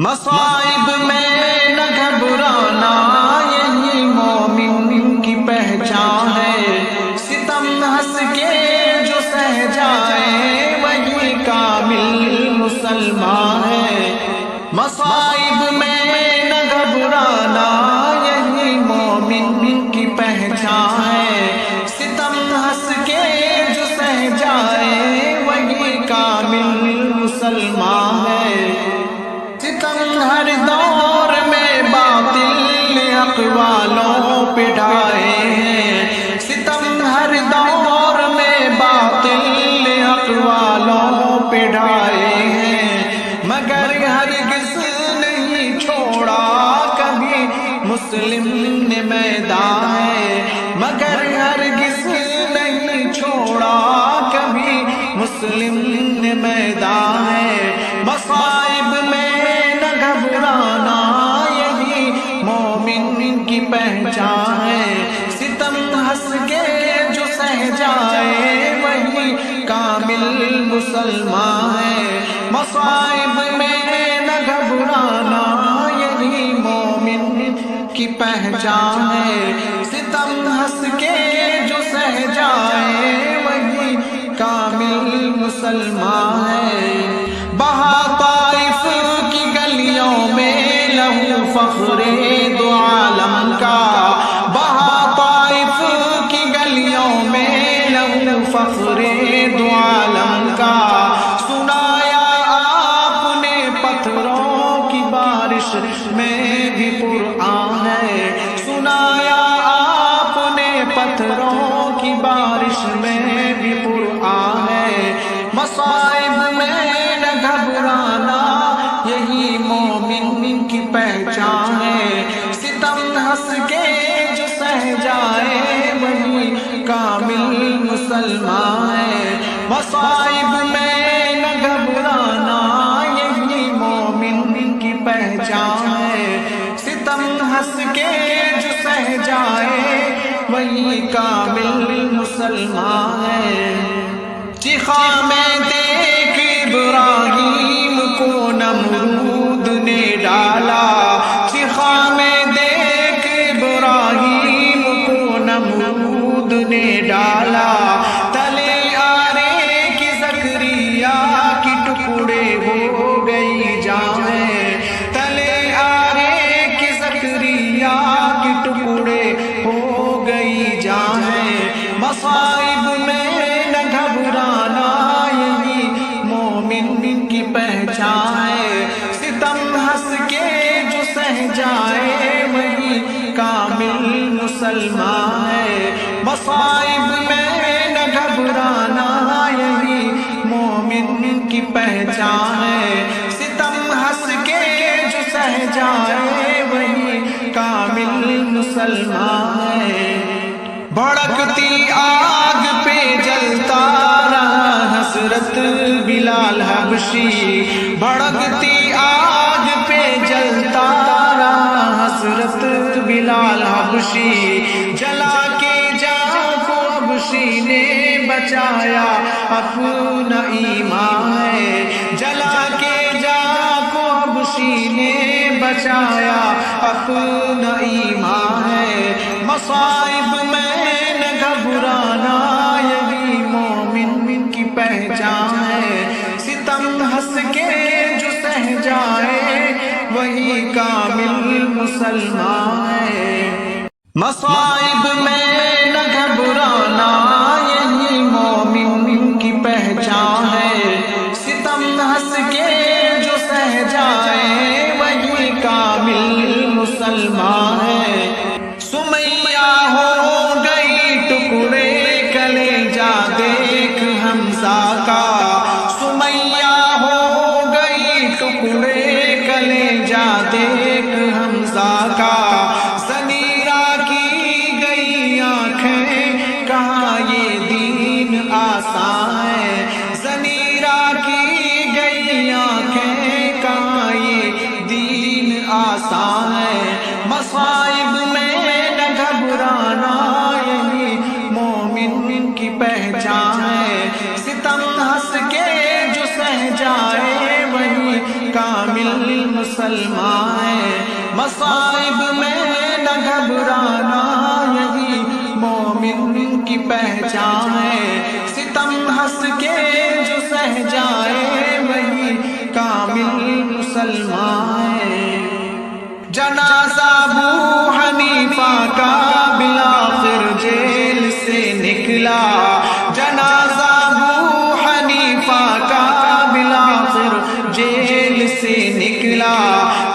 مصائب میں نہ گھبرانا یہی مومن کی پہچان ہے، ستم ہنس کے جو سہ جائے وہی کامل مسلمان ہے۔ مصائب میں نہ گھبرانا یہی مومن کی پہچان ہے، ستم ہنس کے جو سہ جائے وہی کامل مسلمان ہے۔ ستم ہر دور میں باطل اقوالوں پہ ڈھائے ہیں، ستم ہر دور میں باطل اقوالوں پہ ڈھائے ہیں، مگر ہرگز نہیں چھوڑا کبھی مسلم نے میدان ہے، مگر ہرگز نہیں چھوڑا کبھی مسلم نے میدان ہے۔ مصائب میں نہ گھبرانا یہی مومن کی پہچان ہے، ستم ہنس کے جو سہ جائے وہی کامل مسلمان ہے۔ مصائب میں نہ گھبرانا یہی مومن کی پہچان ہے، ستم ہنس کے جو سہ جائے وہی کامل مسلمان ہے۔ بہا طائف کی گلیوں میں لہو فخر دو عالم کا، بہا طائف کی گلیوں میں لہو فخر دو عالم کا، سنایا آپ نے پتھروں کی بارش میں بھی قرآن ہے، سنایا آپ نے پتھروں کی بارش میں بھی قرآن ہے۔ مصائب میں نہ گھبرانا یہی مومن کی پہچان ہے، ستم ہنس کے جو سہ جائے وہی کامل مسلمان ہے۔ مصائب میں نہ گھبرانا یہی مومن کی پہچان ہے، ستم ہنس کے جو سہ جائے وہی کامل مسلمان ہے۔ چیخا میں دیکھ ابراہیم کو نمرود نے ڈالا، چیخا میں دیکھ ابراہیم کو نمرود نے ڈالا، تلے آرے کی زکریا کی ٹکڑے ہو گئی جائیں، تلے آرے کی زکریا کی ٹکڑے ہو گئی جائیں۔ مصائب میں نہ گھبرانا یہی مومن کی پہچان ہے، ستم ہنس کے جو سہ جائے وہی کامل مسلمان ہے۔ مصائب میں نہ گھبرانا یہی مومن کی پہچان ہے، ستم ہنس کے جو سہ جائے وہی کامل مسلمان ہے۔ بھڑکتی آگ پہ جلتا رہا حسرت بلال حبشی، بھڑکتی آگ پہ جلتا رہا حسرت بلال حبشی، جلا کے جان کو حبشی نے بچایا اپنا ایمان ہے، جلا کے جان کو حبشی نے بچایا اپنا ایمان ہے۔ مصائب میں نہ گھبرانا یہی مومن کی پہچان ہے، ستم ہنس کے جو سہ جائے وہی کامل مسلمان ہے۔ مصائب میں نہ گھبرانا یہی مومن کی پہچان ہے، ستم ہنس کے جو سہ جائے وہی کامل مسلمان ہے۔ سمیہ ہو گئی ٹکڑے کلیجہ دیکھ حمزہ کا، سمیہ ہو گئی ٹکڑے کلیجہ دیکھ حمزہ کا، ضمیرہ کی گئی آنکھیں کہاں یہ دین آسان ہے، ضمیرہ کی گئی آنکھیں کہاں یہ دین آسان ہے۔ مصائب میں نہ گھبرانا یہی مومن کی پہچان ہے، ستم ہنس کے جو سہ جائے وہی وہی کامل مسلمان ہے۔ مصائب میں نہ گھبرانا یہی مومن کی پہچان ہے، ستم ہنس کے جو سہ جائے وہی کامل مسلمان ہے۔ جنازہ ابو حنیفہ کا بالآخر جیل سے نکلا، جنازہ ابو حنیفہ کا بالآخر جیل سے نکلا،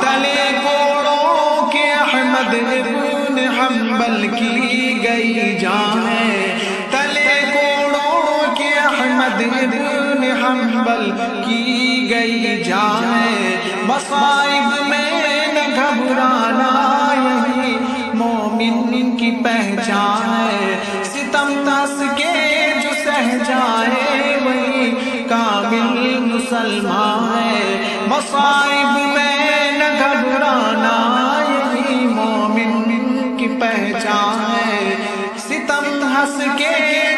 تلے کوڑوں کے احمد ابن حنبل کی گئی جان ہے، تلے کوڑوں کے احمد ابن حنبل کی گئی جان ہے۔ مصائب میں نہ گھبرانا یہی مومن کی پہچان ہے، ستم ہنس کے جو سہ جائے وہی کامل مسلمان ہے۔ مصائب میں نہ گھبرانا یہی مومن کی پہچان ہے، ستم ہنس کے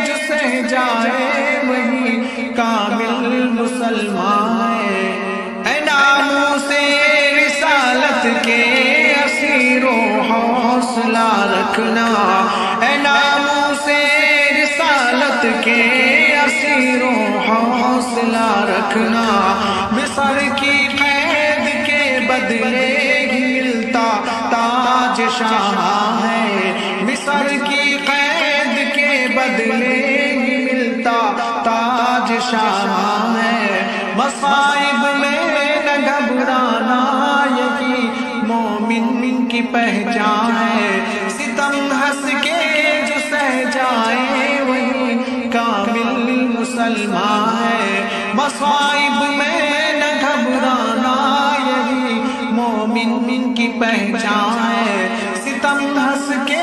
جو سہ جائے وہی کامل مسلمان ہے۔ اے ناموس رسالت کے اسیرو حوصلہ رکھنا، اے ناموس رسالت کے اسیرو حوصلہ رکھنا، مصر کی قید کے بدلے ہی ملتا تاج شاہ ہے، مصر کی قید کے بدلے ہی ملتا تاج شاہ ہے۔ مصائب میں نہ گھبرانا یہی مومن کی پہچان ہے، ستم ہنس کے جو سہ جائے وہی کامل مسلمان ہے۔ مصائب میں نہ گھبرانا یہی مومن کی پہچان ہے، ستم ہنس کے